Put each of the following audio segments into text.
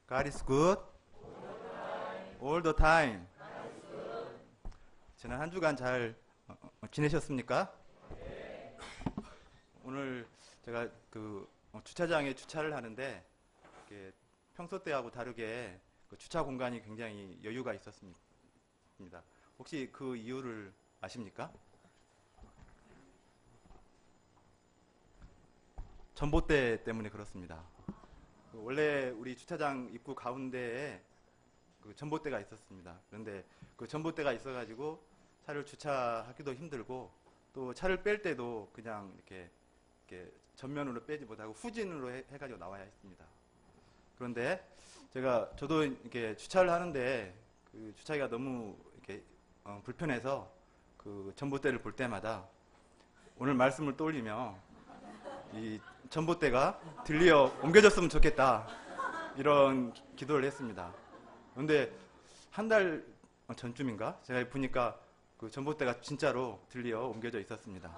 God is good all the time. 지난 한 주간 잘 지내셨습니까? 오늘 제가 주차장에 주차를 하는데 평소 때하고 다르게 주차 공간이 굉장히 여유가 있었습니다. 혹시 그 이유를 아십니까? 전봇대 때문에 그렇습니다. 원래 우리 주차장 입구 가운데에 전봇대가 있었습니다. 그런데 그 전봇대가 있어가지고 차를 주차하기도 힘들고 또 차를 뺄 때도 그냥 이렇게 전면으로 빼지 못하고 후진으로 해가지고 나와야 했습니다. 그런데 저도 이렇게 주차를 하는데 그 주차기가 너무 이렇게 불편해서 그 전봇대를 볼 때마다 오늘 말씀을 떠올리며 이 전봇대가 들리어 옮겨졌으면 좋겠다 이런 기도를 했습니다. 그런데 한 달 전쯤인가 제가 보니까 그 전봇대가 진짜로 들리어 옮겨져 있었습니다.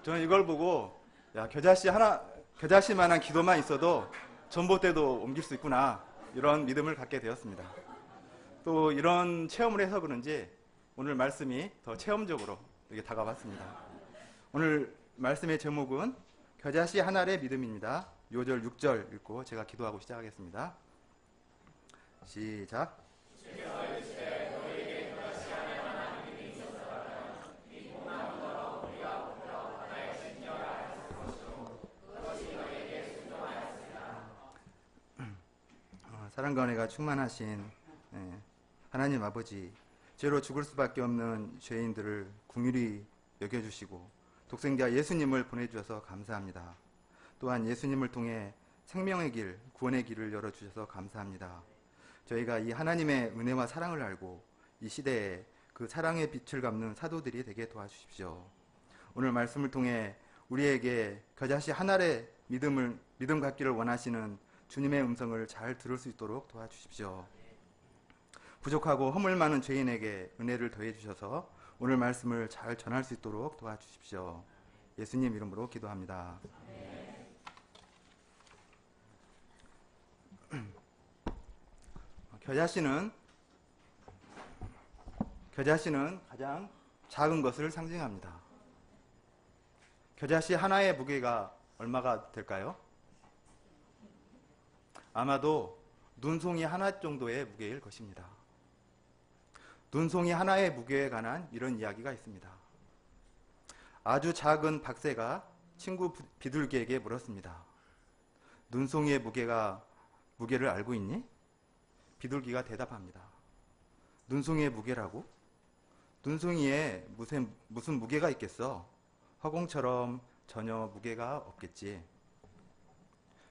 저는 이걸 보고 야, 겨자씨만한 기도만 있어도 전봇대도 옮길 수 있구나 이런 믿음을 갖게 되었습니다. 또 이런 체험을 해서 그런지 오늘 말씀이 더 체험적으로 이렇게 다가왔습니다. 오늘 말씀의 제목은 겨자씨 한 알의 믿음입니다. 5절 6절 읽고 제가 기도하고 시작하겠습니다. 시작. 사랑과 은혜가 충만하신 하나님 아버지, 죄로 죽을 수밖에 없는 죄인들을 긍휼히 여겨주시고 독생자 예수님을 보내주셔서 감사합니다. 또한 예수님을 통해 생명의 길, 구원의 길을 열어주셔서 감사합니다. 저희가 이 하나님의 은혜와 사랑을 알고 이 시대에 그 사랑의 빛을 갚는 사도들이 되게 도와주십시오. 오늘 말씀을 통해 우리에게 겨자씨 한 알의 믿음 갖기를 원하시는 주님의 음성을 잘 들을 수 있도록 도와주십시오. 부족하고 허물 많은 죄인에게 은혜를 더해 주셔서 오늘 말씀을 잘 전할 수 있도록 도와주십시오. 예수님 이름으로 기도합니다. 겨자씨는 가장 작은 것을 상징합니다. 겨자씨 하나의 무게가 얼마가 될까요? 아마도 눈송이 하나 정도의 무게일 것입니다. 눈송이 하나의 무게에 관한 이런 이야기가 있습니다. 아주 작은 박새가 친구 비둘기에게 물었습니다. 눈송이의 무게를 알고 있니? 비둘기가 대답합니다. 눈송이의 무게라고? 눈송이에 무슨 무게가 있겠어? 허공처럼 전혀 무게가 없겠지.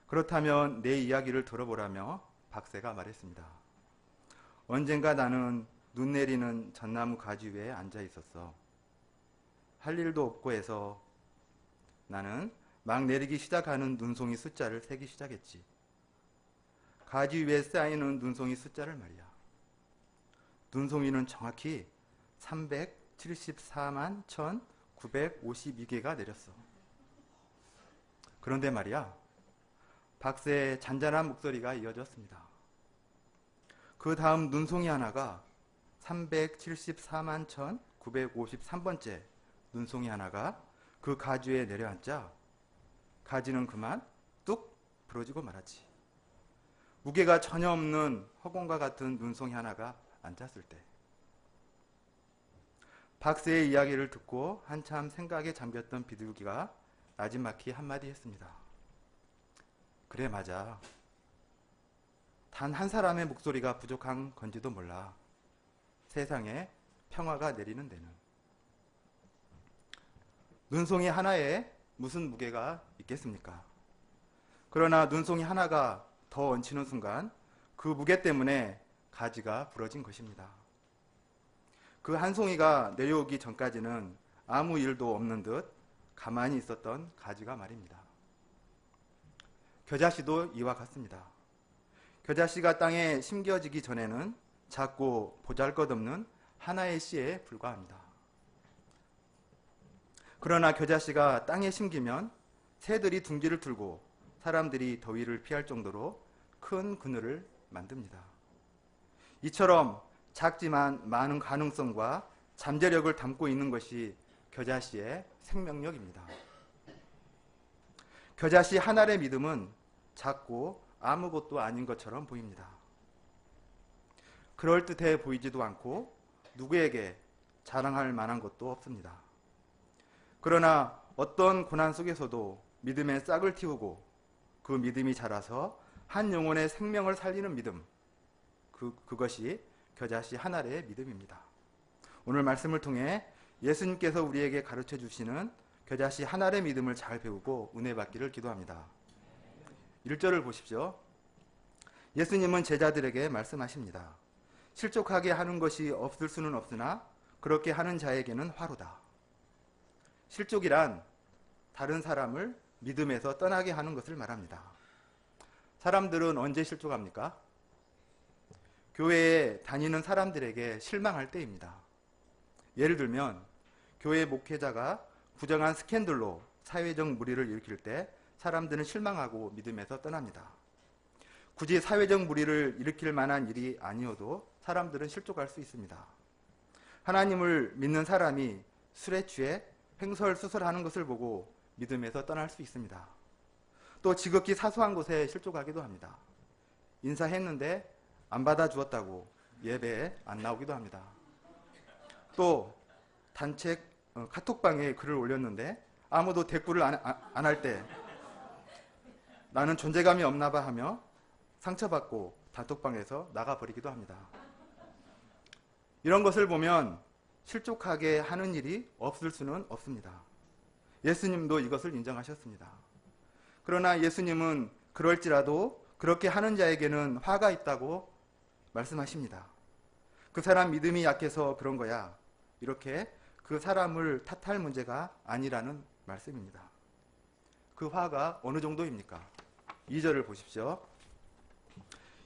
그렇다면 내 이야기를 들어보라며 박새가 말했습니다. 언젠가 나는 눈 내리는 전나무 가지 위에 앉아 있었어. 할 일도 없고 해서 나는 막 내리기 시작하는 눈송이 숫자를 세기 시작했지. 가지 위에 쌓이는 눈송이 숫자를 말이야. 눈송이는 정확히 374만 1952개가 내렸어. 그런데 말이야, 박새의 잔잔한 목소리가 이어졌습니다. 그 다음 눈송이 하나가 374만 1953번째 눈송이 하나가 그 가지에 내려앉자 가지는 그만 뚝 부러지고 말았지. 무게가 전혀 없는 허공과 같은 눈송이 하나가 앉았을 때 박새의 이야기를 듣고 한참 생각에 잠겼던 비둘기가 나지막히 한마디 했습니다. 그래, 맞아. 단 한 사람의 목소리가 부족한 건지도 몰라. 세상에 평화가 내리는 데는. 눈송이 하나에 무슨 무게가 있겠습니까? 그러나 눈송이 하나가 더 얹히는 순간 그 무게 때문에 가지가 부러진 것입니다. 그 한 송이가 내려오기 전까지는 아무 일도 없는 듯 가만히 있었던 가지가 말입니다. 겨자씨도 이와 같습니다. 겨자씨가 땅에 심겨지기 전에는 작고 보잘것없는 하나의 씨에 불과합니다. 그러나 겨자씨가 땅에 심기면 새들이 둥지를 틀고 사람들이 더위를 피할 정도로 큰 그늘을 만듭니다. 이처럼 작지만 많은 가능성과 잠재력을 담고 있는 것이 겨자씨의 생명력입니다. 겨자씨 한 알의 믿음은 작고 아무것도 아닌 것처럼 보입니다. 그럴듯해 보이지도 않고 누구에게 자랑할 만한 것도 없습니다. 그러나 어떤 고난 속에서도 믿음의 싹을 틔우고 그 믿음이 자라서 한 영혼의 생명을 살리는 믿음, 그것이 겨자씨 한 알의 믿음입니다. 오늘 말씀을 통해 예수님께서 우리에게 가르쳐 주시는 겨자씨 한 알의 믿음을 잘 배우고 은혜 받기를 기도합니다. 1절을 보십시오. 예수님은 제자들에게 말씀하십니다. 실족하게 하는 것이 없을 수는 없으나 그렇게 하는 자에게는 화로다. 실족이란 다른 사람을 믿음에서 떠나게 하는 것을 말합니다. 사람들은 언제 실족합니까? 교회에 다니는 사람들에게 실망할 때입니다. 예를 들면 교회 목회자가 부정한 스캔들로 사회적 물의를 일으킬 때 사람들은 실망하고 믿음에서 떠납니다. 굳이 사회적 물의를 일으킬 만한 일이 아니어도 사람들은 실족할 수 있습니다. 하나님을 믿는 사람이 술에 취해 횡설수설하는 것을 보고 믿음에서 떠날 수 있습니다. 또 지극히 사소한 것에 실족하기도 합니다. 인사했는데 안 받아주었다고 예배에 안 나오기도 합니다. 또 단체 카톡방에 글을 올렸는데 아무도 댓글을 안 할 때 나는 존재감이 없나 봐 하며 상처받고 단톡방에서 나가버리기도 합니다. 이런 것을 보면 실족하게 하는 일이 없을 수는 없습니다. 예수님도 이것을 인정하셨습니다. 그러나 예수님은 그럴지라도 그렇게 하는 자에게는 화가 있다고 말씀하십니다. 그 사람 믿음이 약해서 그런 거야. 이렇게 그 사람을 탓할 문제가 아니라는 말씀입니다. 그 화가 어느 정도입니까? 2절을 보십시오.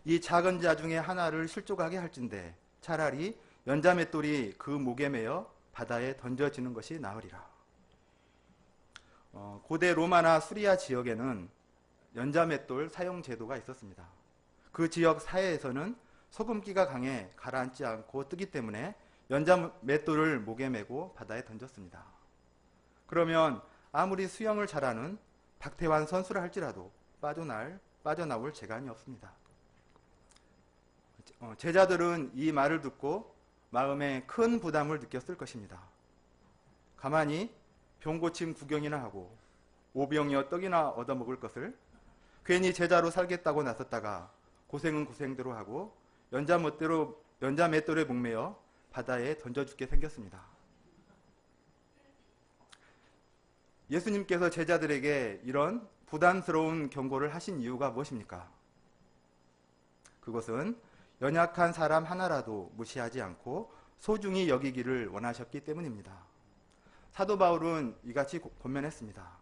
이 작은 자 중에 하나를 실족하게 할진대 차라리 연자맷돌이 그 목에 매여 바다에 던져지는 것이 나으리라. 고대 로마나 수리아 지역에는 연자맷돌 사용 제도가 있었습니다. 그 지역 사회에서는 소금기가 강해 가라앉지 않고 뜨기 때문에 연자맷돌을 목에 메고 바다에 던졌습니다. 그러면 아무리 수영을 잘하는 박태환 선수라 할지라도 빠져나올 재간이 없습니다. 제자들은 이 말을 듣고 마음에 큰 부담을 느꼈을 것입니다. 가만히 병고침 구경이나 하고 오병이어 떡이나 얻어먹을 것을 괜히 제자로 살겠다고 나섰다가 고생은 고생대로 하고 연자맷돌에 목매어 바다에 던져 죽게 생겼습니다. 예수님께서 제자들에게 이런 부담스러운 경고를 하신 이유가 무엇입니까? 그것은 연약한 사람 하나라도 무시하지 않고 소중히 여기기를 원하셨기 때문입니다. 사도 바울은 이같이 권면했습니다.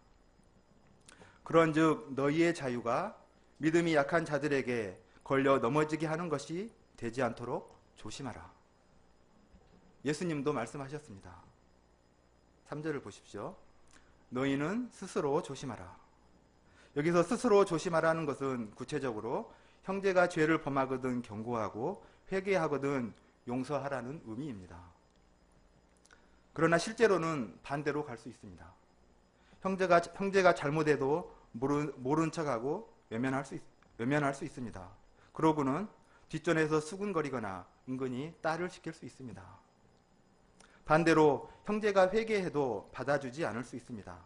그런즉 너희의 자유가 믿음이 약한 자들에게 걸려 넘어지게 하는 것이 되지 않도록 조심하라. 예수님도 말씀하셨습니다. 3절을 보십시오. 너희는 스스로 조심하라. 여기서 스스로 조심하라는 것은 구체적으로 형제가 죄를 범하거든 경고하고 회개하거든 용서하라는 의미입니다. 그러나 실제로는 반대로 갈 수 있습니다. 형제가 잘못해도 모른 척하고 외면할 수 있습니다. 그러고는 뒷전에서 수군거리거나 은근히 딸을 시킬 수 있습니다. 반대로 형제가 회개해도 받아주지 않을 수 있습니다.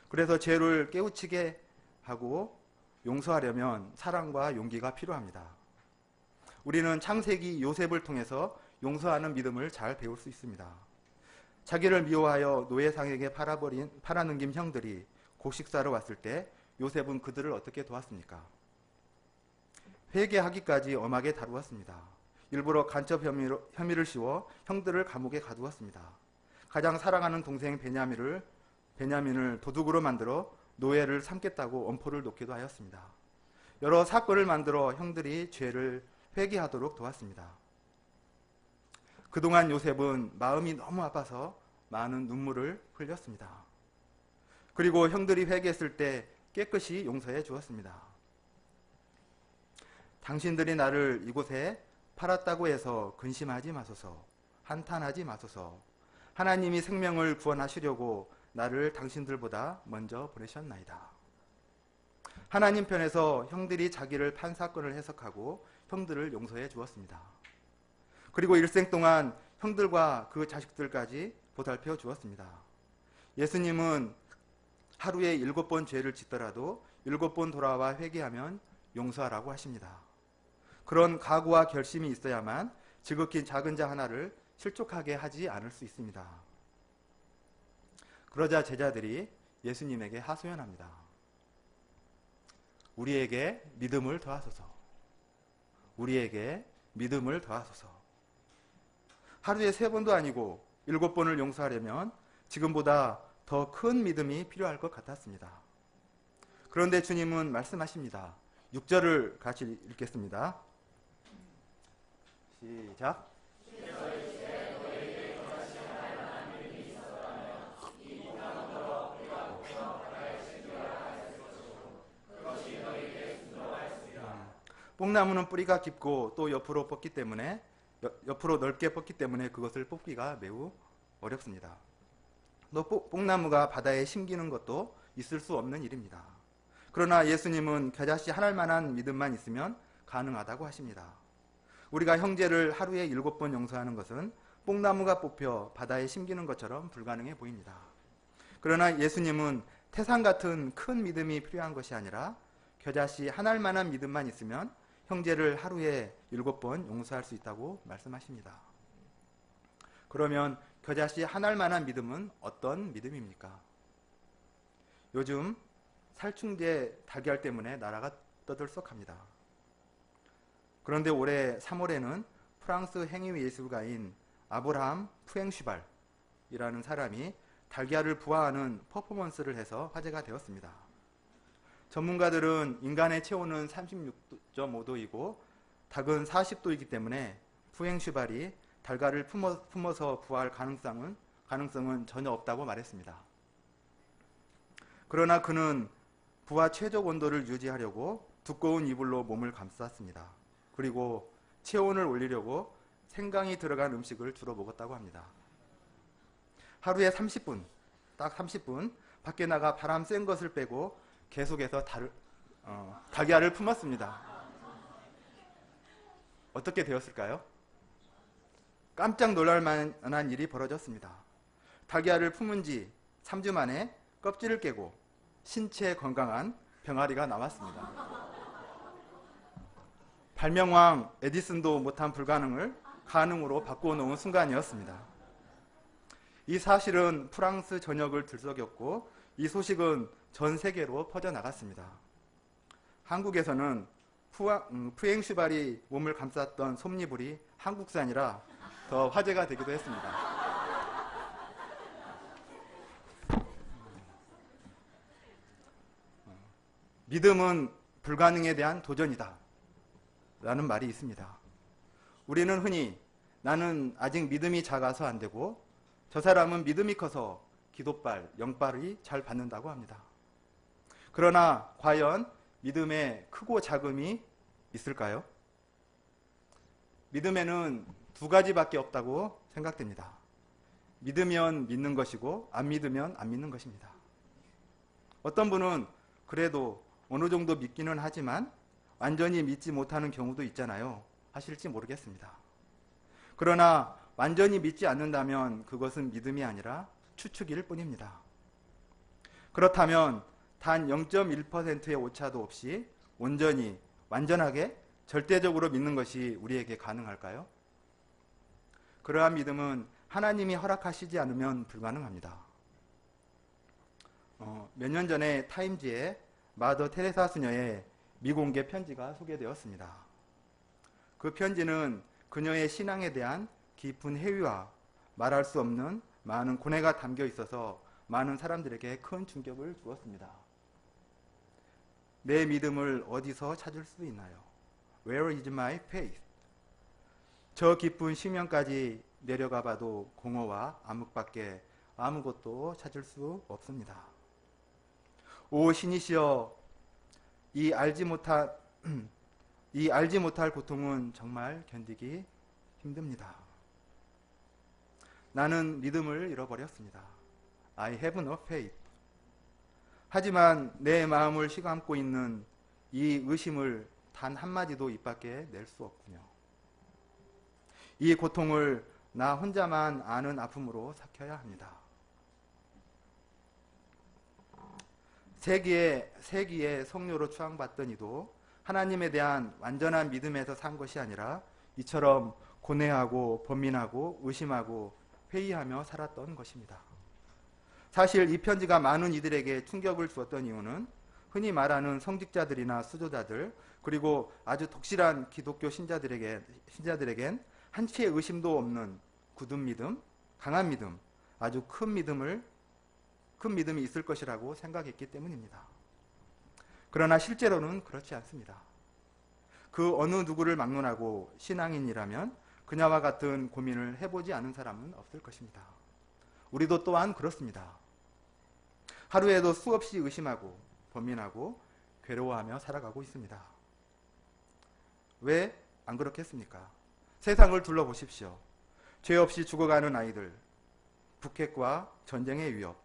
그래서 죄를 깨우치게 하고 용서하려면 사랑과 용기가 필요합니다. 우리는 창세기 요셉을 통해서 용서하는 믿음을 잘 배울 수 있습니다. 자기를 미워하여 노예상에게 팔아넘긴 형들이 곡식사러 왔을 때 요셉은 그들을 어떻게 도왔습니까? 회개하기까지 엄하게 다루었습니다. 일부러 간첩 혐의를 씌워 형들을 감옥에 가두었습니다. 가장 사랑하는 동생 베냐민을 도둑으로 만들어 노예를 삼겠다고 엄포를 놓기도 하였습니다. 여러 사건을 만들어 형들이 죄를 회개하도록 도왔습니다. 그동안 요셉은 마음이 너무 아파서 많은 눈물을 흘렸습니다. 그리고 형들이 회개했을 때 깨끗이 용서해 주었습니다. 당신들이 나를 이곳에 팔았다고 해서 근심하지 마소서. 한탄하지 마소서. 하나님이 생명을 구원하시려고 나를 당신들보다 먼저 보내셨나이다. 하나님 편에서 형들이 자기를 판 사건을 해석하고 형들을 용서해 주었습니다. 그리고 일생 동안 형들과 그 자식들까지 보살펴 주었습니다. 예수님은 하루에 7번 죄를 짓더라도 7번 돌아와 회개하면 용서하라고 하십니다. 그런 각오와 결심이 있어야만 지극히 작은 자 하나를 실족하게 하지 않을 수 있습니다. 그러자 제자들이 예수님에게 하소연합니다. 우리에게 믿음을 더하소서. 우리에게 믿음을 더하소서. 하루에 3번도 아니고 7번을 용서하려면 지금보다 더 큰 믿음이 필요할 것 같았습니다. 그런데 주님은 말씀하십니다. 6절을 같이 읽겠습니다. 시작. 뽕나무는 뿌리가 깊고 또 옆으로 넓게 뻗기 때문에 그것을 뽑기가 매우 어렵습니다. 또 뽕나무가 바다에 심기는 것도 있을 수 없는 일입니다. 그러나 예수님은 겨자씨 한 알만한 믿음만 있으면 가능하다고 하십니다. 우리가 형제를 하루에 7번 용서하는 것은 뽕나무가 뽑혀 바다에 심기는 것처럼 불가능해 보입니다. 그러나 예수님은 태산 같은 큰 믿음이 필요한 것이 아니라 겨자씨 한 알만한 믿음만 있으면 형제를 하루에 7번 용서할 수 있다고 말씀하십니다. 그러면 겨자씨 한 알만한 믿음은 어떤 믿음입니까? 요즘 살충제 달걀 때문에 나라가 떠들썩합니다. 그런데 올해 3월에는 프랑스 행위 예술가인 아브라함 푸엥슈발이라는 사람이 달걀을 부화하는 퍼포먼스를 해서 화제가 되었습니다. 전문가들은 인간의 체온은 36.5도이고 닭은 40도이기 때문에 푸엥슈발이 달걀을 품어서 부화할 가능성은 전혀 없다고 말했습니다. 그러나 그는 부화 최적 온도를 유지하려고 두꺼운 이불로 몸을 감쌌습니다. 그리고 체온을 올리려고 생강이 들어간 음식을 주로 먹었다고 합니다. 하루에 30분, 딱 30분 밖에 나가 바람 센 것을 빼고 계속해서 달걀을 품었습니다. 어떻게 되었을까요? 깜짝 놀랄 만한 일이 벌어졌습니다. 달걀을 품은 지 3주 만에 껍질을 깨고 신체 건강한 병아리가 나왔습니다. 발명왕 에디슨도 못한 불가능을 가능으로 바꿔놓은 순간이었습니다. 이 사실은 프랑스 전역을 들썩였고 이 소식은 전 세계로 퍼져나갔습니다. 한국에서는 푸엥슈발이 몸을 감쌌던 솜니불이 한국산이라 더 화제가 되기도 했습니다. 믿음은 불가능에 대한 도전이다 라는 말이 있습니다. 우리는 흔히 나는 아직 믿음이 작아서 안 되고 저 사람은 믿음이 커서 기도발, 영발이 잘 받는다고 합니다. 그러나 과연 믿음에 크고 작음이 있을까요? 믿음에는 2가지밖에 없다고 생각됩니다. 믿으면 믿는 것이고 안 믿으면 안 믿는 것입니다. 어떤 분은 그래도 어느 정도 믿기는 하지만 완전히 믿지 못하는 경우도 있잖아요. 하실지 모르겠습니다. 그러나 완전히 믿지 않는다면 그것은 믿음이 아니라 추측일 뿐입니다. 그렇다면 단 0.1%의 오차도 없이 온전히, 완전하게, 절대적으로 믿는 것이 우리에게 가능할까요? 그러한 믿음은 하나님이 허락하시지 않으면 불가능합니다. 몇 년 전에 타임지에 마더 테레사 수녀의 미공개 편지가 소개되었습니다. 그 편지는 그녀의 신앙에 대한 깊은 회의와 말할 수 없는 많은 고뇌가 담겨 있어서 많은 사람들에게 큰 충격을 주었습니다. 내 믿음을 어디서 찾을 수 있나요? Where is my faith? 저 깊은 심연까지 내려가 봐도 공허와 암흑밖에 아무것도 찾을 수 없습니다. 오 신이시여, 이 알지 못할 고통은 정말 견디기 힘듭니다. 나는 믿음을 잃어버렸습니다. I have no faith. 하지만 내 마음을 휘감고 있는 이 의심을 단 한마디도 입 밖에 낼 수 없군요. 이 고통을 나 혼자만 아는 아픔으로 삭혀야 합니다. 세기의 성료로 추앙받던 이도 하나님에 대한 완전한 믿음에서 산 것이 아니라 이처럼 고뇌하고 번민하고 의심하고 회의하며 살았던 것입니다. 사실 이 편지가 많은 이들에게 충격을 주었던 이유는 흔히 말하는 성직자들이나 수도자들, 그리고 아주 독실한 기독교 신자들에겐 한치의 의심도 없는 굳은 믿음, 강한 믿음, 아주 큰 믿음이 있을 것이라고 생각했기 때문입니다. 그러나 실제로는 그렇지 않습니다. 그 어느 누구를 막론하고 신앙인이라면 그녀와 같은 고민을 해보지 않은 사람은 없을 것입니다. 우리도 또한 그렇습니다. 하루에도 수없이 의심하고 번민하고 괴로워하며 살아가고 있습니다. 왜 안 그렇겠습니까? 세상을 둘러보십시오. 죄 없이 죽어가는 아이들, 북핵과 전쟁의 위협,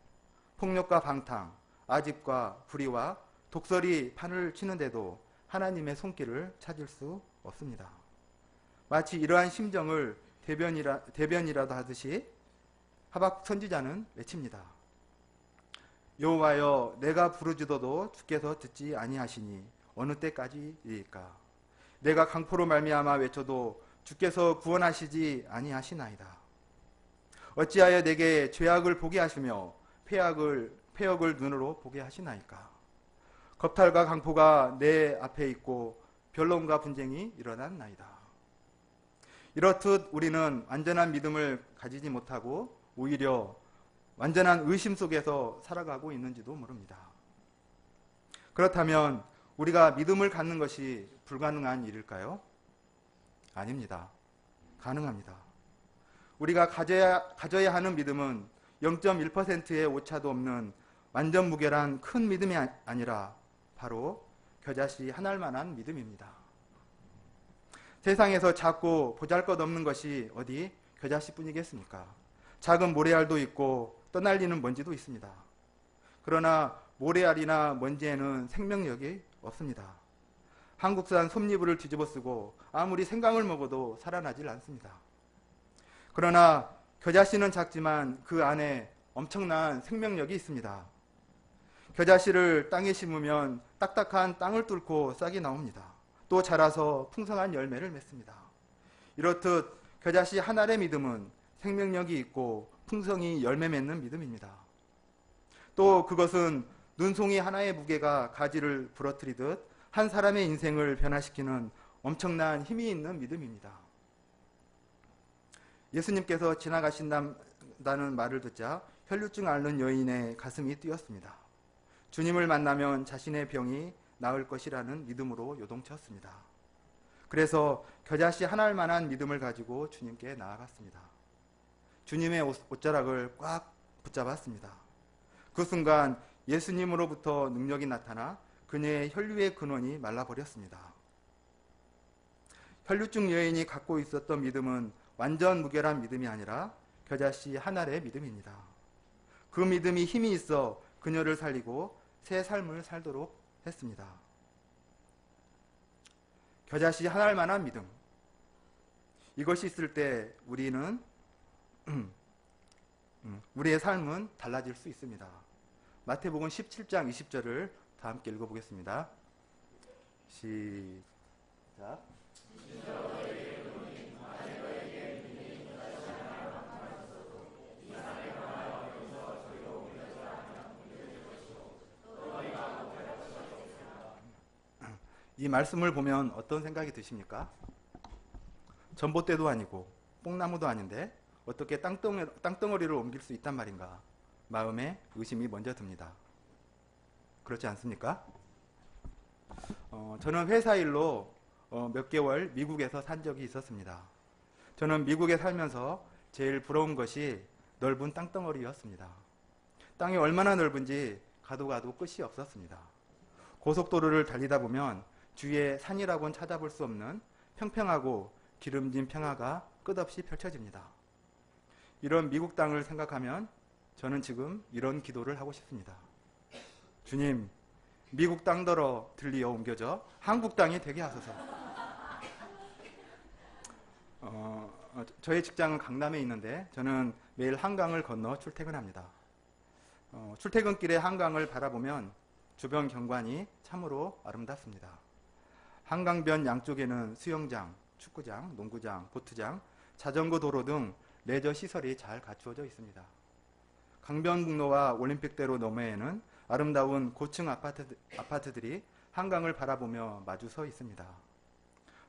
폭력과 방탕, 아집과 불의와 독설이 판을 치는데도 하나님의 손길을 찾을 수 없습니다. 마치 이러한 심정을 대변이라도 하듯이 하박 선지자는 외칩니다. 여호와여, 내가 부르짖어도 주께서 듣지 아니하시니 어느 때까지이까? 내가 강포로 말미암아 외쳐도 주께서 구원하시지 아니하시나이다. 어찌하여 내게 죄악을 보게 하시며 폐역을 눈으로 보게 하시나이까? 겁탈과 강포가 내 앞에 있고 변론과 분쟁이 일어났나이다. 이렇듯 우리는 완전한 믿음을 가지지 못하고 오히려 완전한 의심 속에서 살아가고 있는지도 모릅니다. 그렇다면 우리가 믿음을 갖는 것이 불가능한 일일까요? 아닙니다. 가능합니다. 우리가 가져야 하는 믿음은 0.1%의 오차도 없는 완전 무결한 큰 믿음이 아니라 바로 겨자씨 한 알만한 믿음입니다. 세상에서 작고 보잘것없는 것이 어디 겨자씨뿐이겠습니까? 작은 모래알도 있고 떠날리는 먼지도 있습니다. 그러나 모래알이나 먼지에는 생명력이 없습니다. 한국산 솜니부를 뒤집어 쓰고 아무리 생강을 먹어도 살아나질 않습니다. 그러나 겨자씨는 작지만 그 안에 엄청난 생명력이 있습니다. 겨자씨를 땅에 심으면 딱딱한 땅을 뚫고 싹이 나옵니다. 또 자라서 풍성한 열매를 맺습니다. 이렇듯 겨자씨 한 알의 믿음은 생명력이 있고 풍성히 열매 맺는 믿음입니다. 또 그것은 눈송이 하나의 무게가 가지를 부러뜨리듯 한 사람의 인생을 변화시키는 엄청난 힘이 있는 믿음입니다. 예수님께서 지나가신다는 말을 듣자 혈류증 앓는 여인의 가슴이 뛰었습니다. 주님을 만나면 자신의 병이 나을 것이라는 믿음으로 요동쳤습니다. 그래서 겨자씨 한 알만한 믿음을 가지고 주님께 나아갔습니다. 주님의 옷자락을 꽉 붙잡았습니다. 그 순간 예수님으로부터 능력이 나타나 그녀의 혈류의 근원이 말라버렸습니다. 혈류증 여인이 갖고 있었던 믿음은 완전 무결한 믿음이 아니라 겨자씨 한 알의 믿음입니다. 그 믿음이 힘이 있어 그녀를 살리고 새 삶을 살도록 했습니다. 겨자씨 한 알만한 믿음. 이것이 있을 때 우리의 삶은 달라질 수 있습니다. 마태복음 17장 20절을 다 함께 읽어보겠습니다. 시작. 이 말씀을 보면 어떤 생각이 드십니까? 전봇대도 아니고 뽕나무도 아닌데 어떻게 땅덩어리를 옮길 수 있단 말인가? 마음에 의심이 먼저 듭니다. 그렇지 않습니까? 저는 회사 일로 몇 개월 미국에서 산 적이 있었습니다. 저는 미국에 살면서 제일 부러운 것이 넓은 땅덩어리였습니다. 땅이 얼마나 넓은지 가도 가도 끝이 없었습니다. 고속도로를 달리다 보면 주위에 산이라고는 찾아볼 수 없는 평평하고 기름진 평화가 끝없이 펼쳐집니다. 이런 미국 땅을 생각하면 저는 지금 이런 기도를 하고 싶습니다. 주님, 미국 땅더러 들리어 옮겨져 한국 땅이 되게 하소서. 저의 직장은 강남에 있는데 저는 매일 한강을 건너 출퇴근합니다. 출퇴근길에 한강을 바라보면 주변 경관이 참으로 아름답습니다. 한강변 양쪽에는 수영장, 축구장, 농구장, 보트장, 자전거 도로 등 레저 시설이 잘 갖추어져 있습니다. 강변북로와 올림픽대로 너머에는 아름다운 고층 아파트들이 한강을 바라보며 마주 서 있습니다.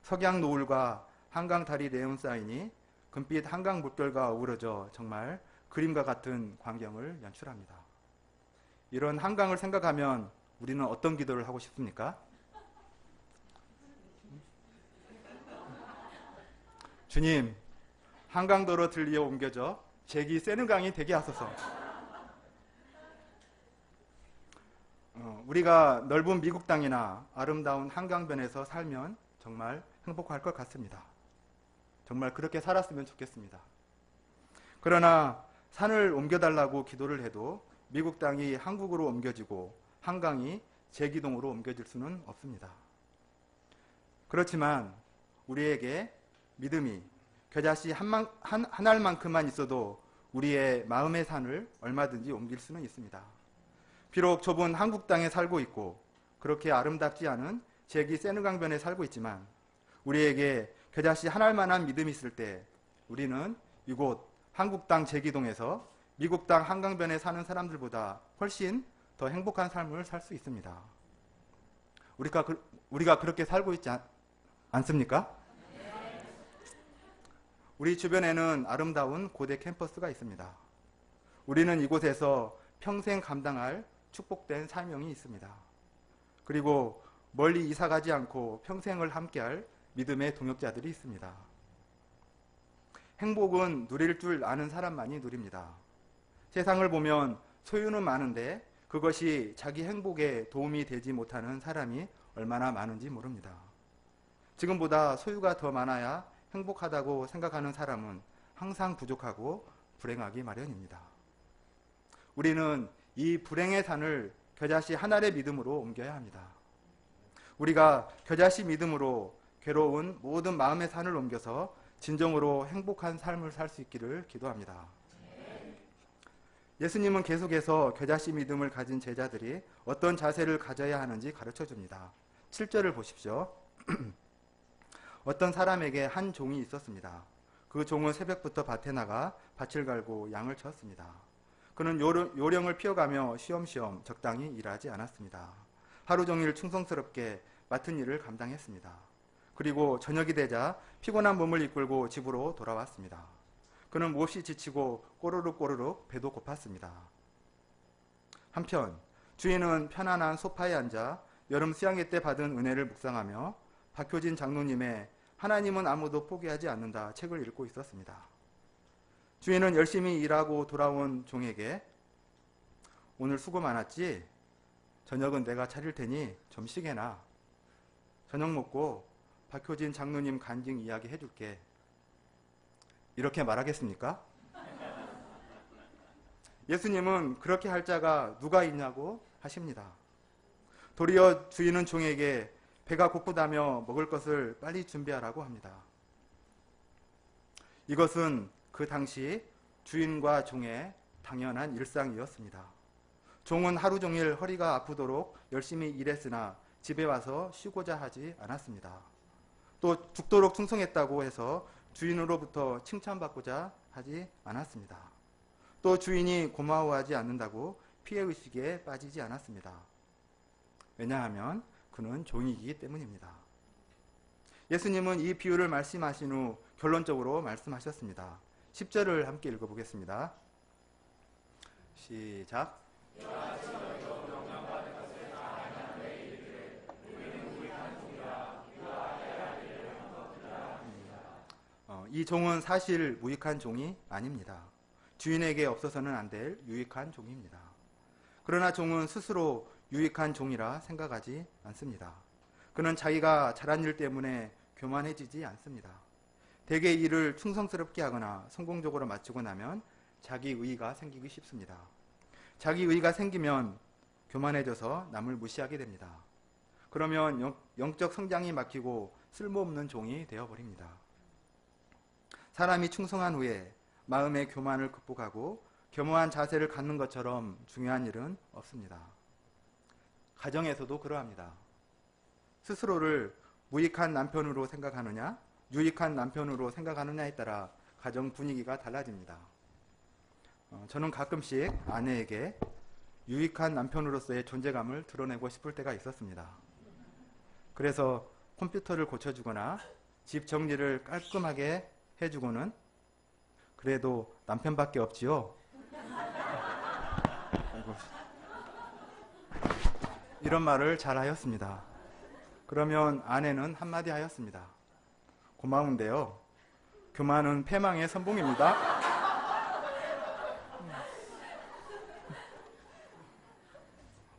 석양 노을과 한강 다리 네온 사인이 금빛 한강 물결과 어우러져 정말 그림과 같은 광경을 연출합니다. 이런 한강을 생각하면 우리는 어떤 기도를 하고 싶습니까? 주님, 한강도로 들리어 옮겨져 제기 세느강이 되게 하소서. 우리가 넓은 미국 땅이나 아름다운 한강변에서 살면 정말 행복할 것 같습니다. 정말 그렇게 살았으면 좋겠습니다. 그러나 산을 옮겨달라고 기도를 해도 미국 땅이 한국으로 옮겨지고 한강이 제기동으로 옮겨질 수는 없습니다. 그렇지만 우리에게 믿음이 겨자씨 한 알만큼만 있어도 우리의 마음의 산을 얼마든지 옮길 수는 있습니다. 비록 좁은 한국 땅에 살고 있고 그렇게 아름답지 않은 제기 세느강변에 살고 있지만 우리에게 겨자씨 한 알만한 믿음이 있을 때 우리는 이곳 한국 땅 제기동에서 미국 땅 한강변에 사는 사람들보다 훨씬 더 행복한 삶을 살 수 있습니다. 우리가 그렇게 살고 있지 않습니까? 우리 주변에는 아름다운 고대 캠퍼스가 있습니다. 우리는 이곳에서 평생 감당할 축복된 사명이 있습니다. 그리고 멀리 이사가지 않고 평생을 함께할 믿음의 동역자들이 있습니다. 행복은 누릴 줄 아는 사람만이 누립니다. 세상을 보면 소유는 많은데 그것이 자기 행복에 도움이 되지 못하는 사람이 얼마나 많은지 모릅니다. 지금보다 소유가 더 많아야 행복하다고 생각하는 사람은 항상 부족하고 불행하기 마련입니다. 우리는 이 불행의 산을 겨자씨 한 알의 믿음으로 옮겨야 합니다. 우리가 겨자씨 믿음으로 괴로운 모든 마음의 산을 옮겨서 진정으로 행복한 삶을 살 수 있기를 기도합니다. 예수님은 계속해서 겨자씨 믿음을 가진 제자들이 어떤 자세를 가져야 하는지 가르쳐 줍니다. 7절을 보십시오. 어떤 사람에게 한 종이 있었습니다. 그 종은 새벽부터 밭에 나가 밭을 갈고 양을 쳤습니다. 그는 요령을 피워가며 쉬엄쉬엄 적당히 일하지 않았습니다. 하루 종일 충성스럽게 맡은 일을 감당했습니다. 그리고 저녁이 되자 피곤한 몸을 이끌고 집으로 돌아왔습니다. 그는 몹시 지치고 꼬르륵 배도 고팠습니다. 한편 주인은 편안한 소파에 앉아 여름 수양회 때 받은 은혜를 묵상하며 박효진 장로님의 하나님은 아무도 포기하지 않는다 책을 읽고 있었습니다. 주인은 열심히 일하고 돌아온 종에게 오늘 수고 많았지? 저녁은 내가 차릴 테니 좀 쉬게나. 저녁 먹고 박효진 장로님 간증 이야기 해줄게. 이렇게 말하겠습니까? 예수님은 그렇게 할 자가 누가 있냐고 하십니다. 도리어 주인은 종에게 배가 고프다며 먹을 것을 빨리 준비하라고 합니다. 이것은 그 당시 주인과 종의 당연한 일상이었습니다. 종은 하루 종일 허리가 아프도록 열심히 일했으나 집에 와서 쉬고자 하지 않았습니다. 또 죽도록 충성했다고 해서 주인으로부터 칭찬받고자 하지 않았습니다. 또 주인이 고마워하지 않는다고 피해의식에 빠지지 않았습니다. 왜냐하면 그는 종이기 때문입니다. 예수님은 이 비유를 말씀하신 후 결론적으로 말씀하셨습니다. 10절을 함께 읽어보겠습니다. 시작. 이 종은 사실 무익한 종이 아닙니다. 주인에게 없어서는 안 될 유익한 종입니다. 그러나 종은 스스로 유익한 종이라 생각하지 않습니다. 그는 자기가 잘한 일 때문에 교만해지지 않습니다. 대개 일을 충성스럽게 하거나 성공적으로 마치고 나면 자기의의가 생기기 쉽습니다. 자기의의가 생기면 교만해져서 남을 무시하게 됩니다. 그러면 영적 성장이 막히고 쓸모없는 종이 되어버립니다. 사람이 충성한 후에 마음의 교만을 극복하고 겸허한 자세를 갖는 것처럼 중요한 일은 없습니다. 가정에서도 그러합니다. 스스로를 무익한 남편으로 생각하느냐, 유익한 남편으로 생각하느냐에 따라 가정 분위기가 달라집니다. 저는 가끔씩 아내에게 유익한 남편으로서의 존재감을 드러내고 싶을 때가 있었습니다. 그래서 컴퓨터를 고쳐주거나 집 정리를 깔끔하게 해주고는 그래도 남편밖에 없지요. 이런 말을 잘 하였습니다. 그러면 아내는 한마디 하였습니다. 고마운데요. 교만은 패망의 선봉입니다.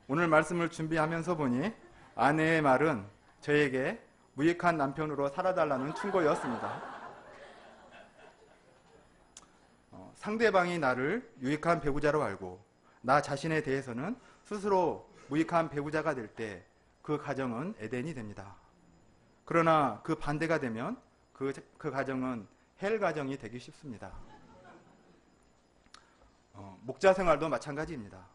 오늘 말씀을 준비하면서 보니 아내의 말은 저에게 무익한 남편으로 살아달라는 충고였습니다. 상대방이 나를 유익한 배우자로 알고 나 자신에 대해서는 스스로 무익한 배우자가 될 때 그 가정은 에덴이 됩니다. 그러나 그 반대가 되면 그 가정은 헬 가정이 되기 쉽습니다. 목자 생활도 마찬가지입니다.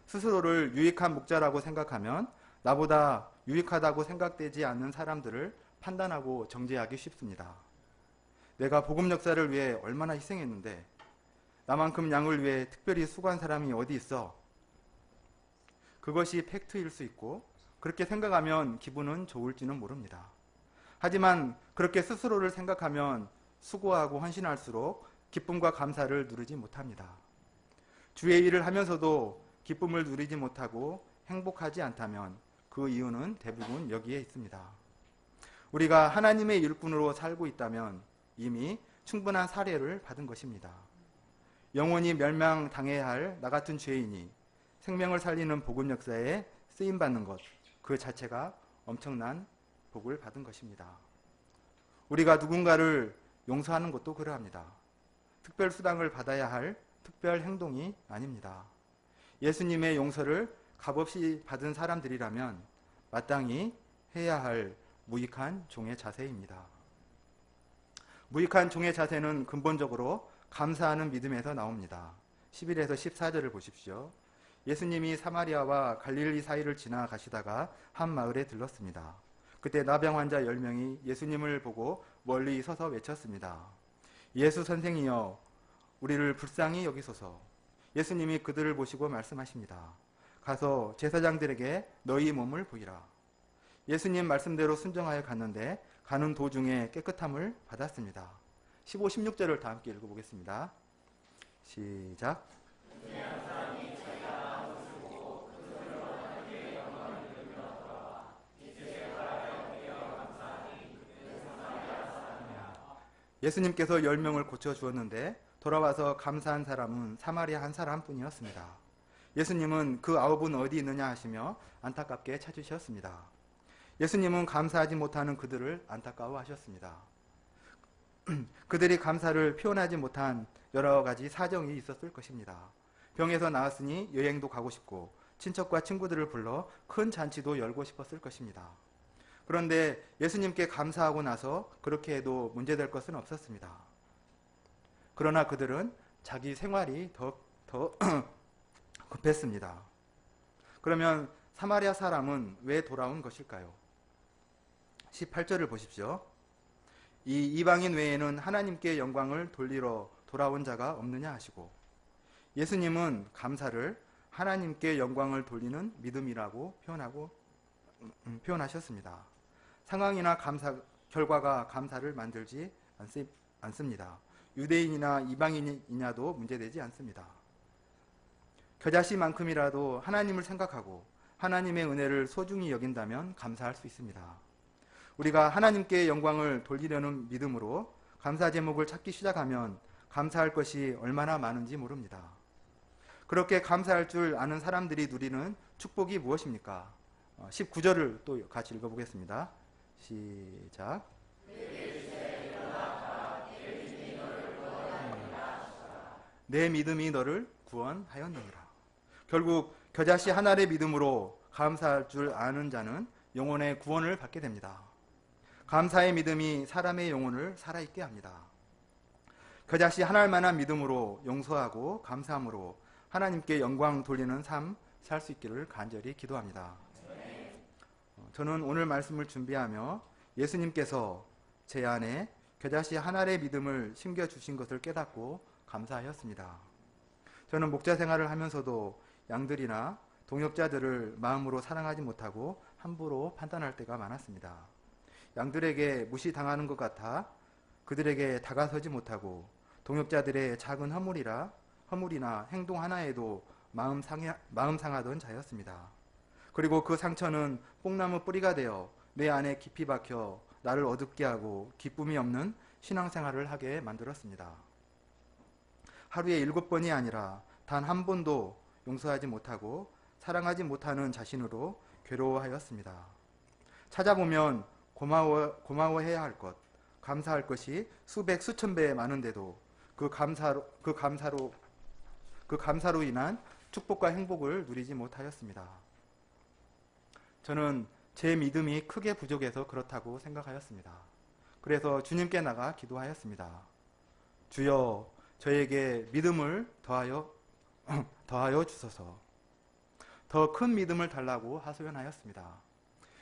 스스로를 유익한 목자라고 생각하면 나보다 유익하다고 생각되지 않는 사람들을 판단하고 정죄하기 쉽습니다. 내가 복음 역사를 위해 얼마나 희생했는데 나만큼 양을 위해 특별히 수고한 사람이 어디 있어? 그것이 팩트일 수 있고 그렇게 생각하면 기분은 좋을지는 모릅니다. 하지만 그렇게 스스로를 생각하면 수고하고 헌신할수록 기쁨과 감사를 누리지 못합니다. 주의 일을 하면서도 기쁨을 누리지 못하고 행복하지 않다면 그 이유는 대부분 여기에 있습니다. 우리가 하나님의 일꾼으로 살고 있다면 이미 충분한 사례를 받은 것입니다. 영원히 멸망당해야 할 나 같은 죄인이 생명을 살리는 복음 역사에 쓰임받는 것, 그 자체가 엄청난 복을 받은 것입니다. 우리가 누군가를 용서하는 것도 그러합니다. 특별 수당을 받아야 할 특별 행동이 아닙니다. 예수님의 용서를 값없이 받은 사람들이라면 마땅히 해야 할 무익한 종의 자세입니다. 무익한 종의 자세는 근본적으로 감사하는 믿음에서 나옵니다. 11에서 14절을 보십시오. 예수님이 사마리아와 갈릴리 사이를 지나가시다가 한 마을에 들렀습니다. 그때 나병 환자 10명이 예수님을 보고 멀리 서서 외쳤습니다. 예수 선생이여 우리를 불쌍히 여기소서. 예수님이 그들을 보시고 말씀하십니다. 가서 제사장들에게 너희 몸을 보이라. 예수님 말씀대로 순종하여 갔는데 가는 도중에 깨끗함을 받았습니다. 15, 16절을 다 함께 읽어보겠습니다. 시작. 예수님께서 10명을 고쳐주었는데 돌아와서 감사한 사람은 사마리아 한 사람뿐이었습니다. 예수님은 그 9은 어디 있느냐 하시며 안타깝게 찾으셨습니다. 예수님은 감사하지 못하는 그들을 안타까워하셨습니다. 그들이 감사를 표현하지 못한 여러 가지 사정이 있었을 것입니다. 병에서 나았으니 여행도 가고 싶고 친척과 친구들을 불러 큰 잔치도 열고 싶었을 것입니다. 그런데 예수님께 감사하고 나서 그렇게 해도 문제될 것은 없었습니다. 그러나 그들은 자기 생활이 더 급했습니다. 그러면 사마리아 사람은 왜 돌아온 것일까요? 18절을 보십시오. 이 이방인 외에는 하나님께 영광을 돌리러 돌아온 자가 없느냐 하시고 예수님은 감사를 하나님께 영광을 돌리는 믿음이라고 표현하셨습니다. 상황이나 결과가 감사를 만들지 않습니다. 유대인이나 이방인이냐도 문제되지 않습니다. 겨자씨만큼이라도 하나님을 생각하고 하나님의 은혜를 소중히 여긴다면 감사할 수 있습니다. 우리가 하나님께 영광을 돌리려는 믿음으로 감사 제목을 찾기 시작하면 감사할 것이 얼마나 많은지 모릅니다. 그렇게 감사할 줄 아는 사람들이 누리는 축복이 무엇입니까? 19절을 또 같이 읽어보겠습니다. 시작. 내 믿음이 너를 구원하였느니라. 결국 겨자씨 하나의 믿음으로 감사할 줄 아는 자는 영혼의 구원을 받게 됩니다. 감사의 믿음이 사람의 영혼을 살아있게 합니다. 겨자씨 하나만한 믿음으로 용서하고 감사함으로 하나님께 영광 돌리는 삶 살 수 있기를 간절히 기도합니다. 저는 오늘 말씀을 준비하며 예수님께서 제 안에 겨자씨 하나의 믿음을 심겨주신 것을 깨닫고 감사하였습니다. 저는 목자 생활을 하면서도 양들이나 동역자들을 마음으로 사랑하지 못하고 함부로 판단할 때가 많았습니다. 양들에게 무시당하는 것 같아 그들에게 다가서지 못하고 동역자들의 작은 허물이나 행동 하나에도 마음 상하던 자였습니다. 그리고 그 상처는 뽕나무 뿌리가 되어 내 안에 깊이 박혀 나를 어둡게 하고 기쁨이 없는 신앙생활을 하게 만들었습니다. 하루에 7번이 아니라 단 한 번도 용서하지 못하고 사랑하지 못하는 자신으로 괴로워하였습니다. 찾아보면 고마워해야 할 것, 감사할 것이 수백 수천 배 많은데도 그 감사로 인한 축복과 행복을 누리지 못하였습니다. 저는 제 믿음이 크게 부족해서 그렇다고 생각하였습니다. 그래서 주님께 나가 기도하였습니다. 주여, 저에게 믿음을 더하여 주소서. 더 큰 믿음을 달라고 하소연하였습니다.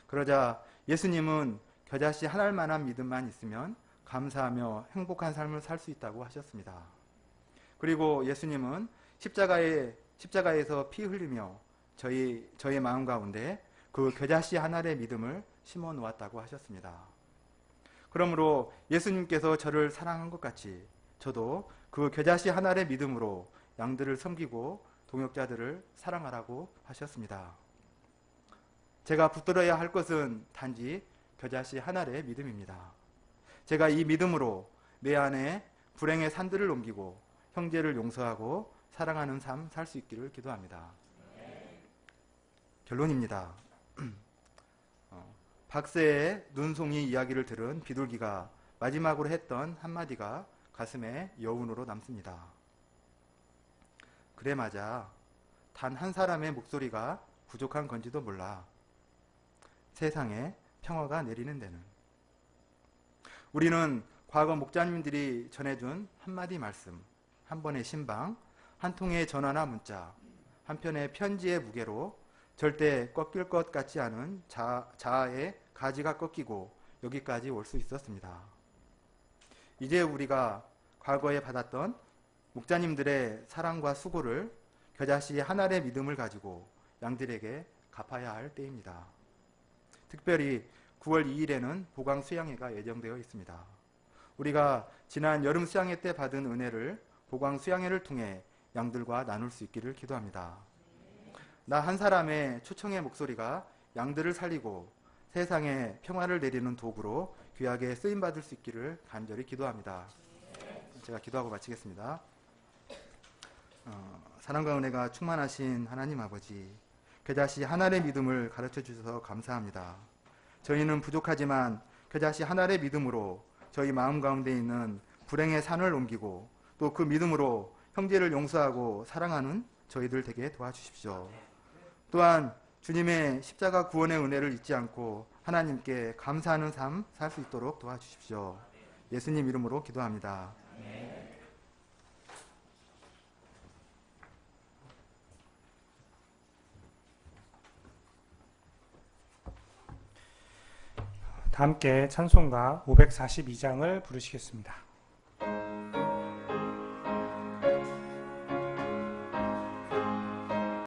그러자 예수님은 겨자씨 하나만한 믿음만 있으면 감사하며 행복한 삶을 살 수 있다고 하셨습니다. 그리고 예수님은 십자가에서 피 흘리며 저희 마음 가운데 그 겨자씨 하나의 믿음을 심어 놓았다고 하셨습니다. 그러므로 예수님께서 저를 사랑한 것 같이 저도 그 겨자씨 하나의 믿음으로 양들을 섬기고 동역자들을 사랑하라고 하셨습니다. 제가 붙들어야 할 것은 단지 겨자씨 하나의 믿음입니다. 제가 이 믿음으로 내 안에 불행의 산들을 옮기고 형제를 용서하고 사랑하는 삶 살 수 있기를 기도합니다. 결론입니다. 박새의 눈송이 이야기를 들은 비둘기가 마지막으로 했던 한마디가 가슴에 여운으로 남습니다. 그래 맞아. 단 한 사람의 목소리가 부족한 건지도 몰라. 세상에 평화가 내리는 데는. 우리는 과거 목자님들이 전해준 한마디 말씀, 한 번의 신방, 한 통의 전화나 문자, 한 편의 편지의 무게로 절대 꺾일 것 같지 않은 자아의 가지가 꺾이고 여기까지 올 수 있었습니다. 이제 우리가 과거에 받았던 목자님들의 사랑과 수고를 겨자씨 하나의 믿음을 가지고 양들에게 갚아야 할 때입니다. 특별히 9월 2일에는 보강 수양회가 예정되어 있습니다. 우리가 지난 여름 수양회 때 받은 은혜를 보강 수양회를 통해 양들과 나눌 수 있기를 기도합니다. 나 한 사람의 초청의 목소리가 양들을 살리고 세상에 평화를 내리는 도구로 귀하게 쓰임받을 수 있기를 간절히 기도합니다. 제가 기도하고 마치겠습니다. 사랑과 은혜가 충만하신 하나님 아버지, 겨자씨 하나의 믿음을 가르쳐 주셔서 감사합니다. 저희는 부족하지만 겨자씨 하나의 믿음으로 저희 마음 가운데 있는 불행의 산을 옮기고 또 그 믿음으로 형제를 용서하고 사랑하는 저희들 되게 도와주십시오. 또한 주님의 십자가 구원의 은혜를 잊지 않고 하나님께 감사하는 삶 살 수 있도록 도와주십시오. 예수님 이름으로 기도합니다. 다 함께 찬송가 542장을 부르시겠습니다.